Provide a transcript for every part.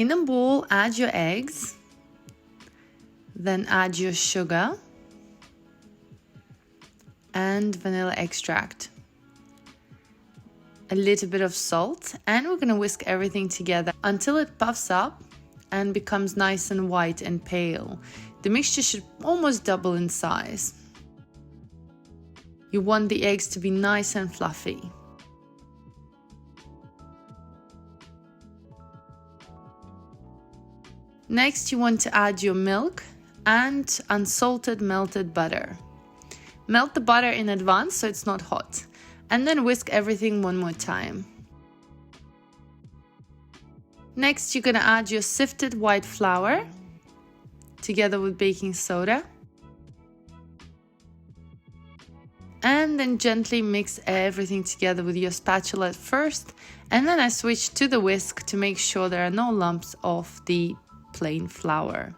In a bowl, add your eggs, then add your sugar and vanilla extract, a little bit of salt, and we're gonna whisk everything together until it puffs up and becomes nice and white and pale. The mixture should almost double in size. You want the eggs to be nice and fluffy. Next, you want to add your milk and unsalted melted butter. Melt the butter in advance so it's not hot, and then whisk everything one more time. Next, you're gonna add your sifted white flour together with baking soda. And then gently mix everything together with your spatula at first, and then I switch to the whisk to make sure there are no lumps of the plain flour.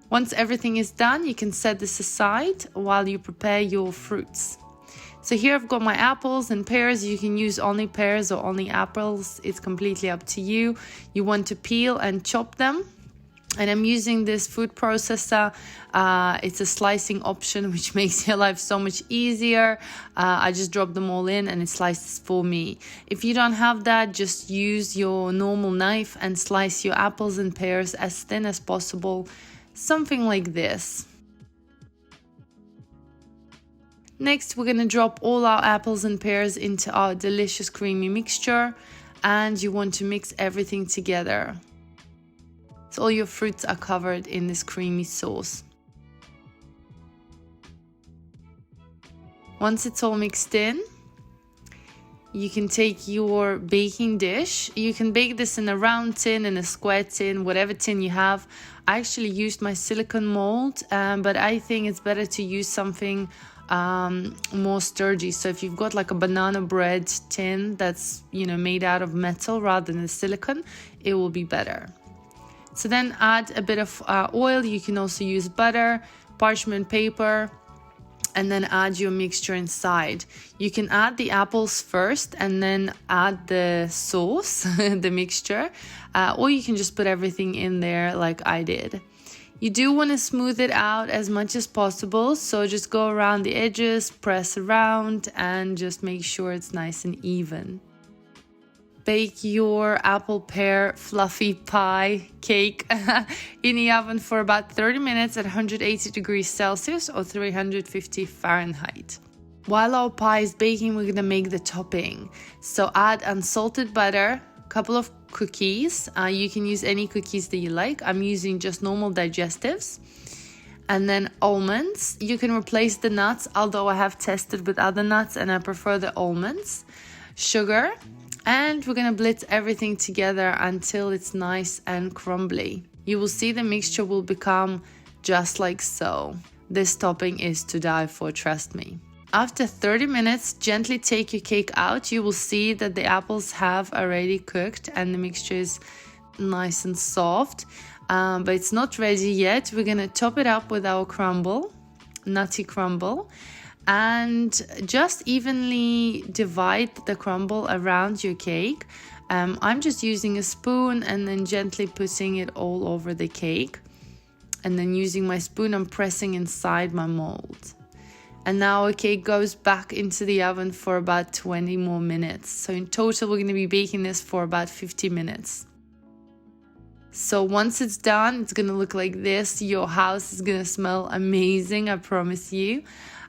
Once everything is done, you can set this aside while you prepare your fruits. So here I've got my apples and pears. You can use only pears or only apples. It's completely up to you. You want to peel and chop them. And I'm using this food processor. It's a slicing option, which makes your life so much easier. I just drop them all in and it slices for me. If you don't have that, just use your normal knife and slice your apples and pears as thin as possible. Something like this. Next, we're gonna drop all our apples and pears into our delicious creamy mixture, and you want to mix everything together. So all your fruits are covered in this creamy sauce. Once it's all mixed in, you can take your baking dish. You can bake this in a round tin, in a square tin, whatever tin you have. I actually used my silicone mold, but I think it's better to use something more sturdy. So if you've got like a banana bread tin that's, made out of metal rather than silicone, it will be better. So then add a bit of oil. You can also use butter, parchment paper, and then add your mixture inside. You can add the apples first and then add the sauce, the mixture, or you can just put everything in there like I did. You do want to smooth it out as much as possible, so just go around the edges, press around, and just make sure it's nice and even. Bake your apple pear fluffy pie cake in the oven for about 30 minutes at 180 degrees Celsius or 350 Fahrenheit. While our pie is baking, we're gonna make the topping. So add unsalted butter, a couple of cookies. You can use any cookies that you like. I'm using just normal digestives. And then almonds. You can replace the nuts, although I have tested with other nuts and I prefer the almonds. Sugar. And we're gonna blitz everything together until it's nice and crumbly. You will see the mixture will become just like so. This topping is to die for, trust me. After 30 minutes, gently take your cake out. You will see that the apples have already cooked and the mixture is nice and soft. But it's not ready yet. We're gonna top it up with our crumble, nutty crumble. And just evenly divide the crumble around your cake. I'm just using a spoon and then gently putting it all over the cake. And then using my spoon, I'm pressing inside my mold. And now our cake goes back into the oven for about 20 more minutes. So in total, we're going to be baking this for about 50 minutes. So once it's done, it's going to look like this. Your house is going to smell amazing, I promise you.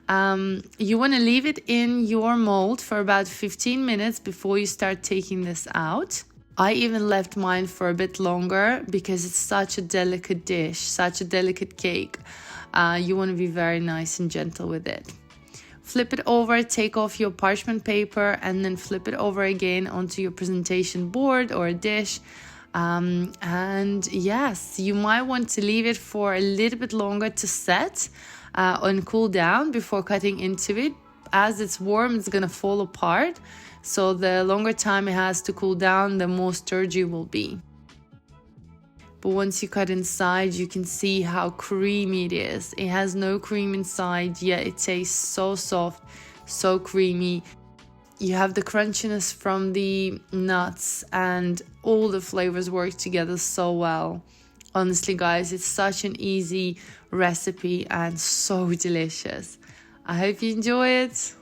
You want to leave it in your mold for about 15 minutes before you start taking this out. I even left mine for a bit longer because it's such a delicate dish, such a delicate cake. You want to be very nice and gentle with it. Flip it over, take off your parchment paper, and then flip it over again onto your presentation board or a dish. And yes, you might want to leave it for a little bit longer to set and cool down before cutting into it. As it's warm, it's gonna fall apart. So the longer time it has to cool down, the more sturdy it will be. But once you cut inside, you can see how creamy it is. It has no cream inside, yet it tastes so soft, so creamy. You have the crunchiness from the nuts, and all the flavors work together so well. Honestly, guys, it's such an easy recipe and so delicious. I hope you enjoy it.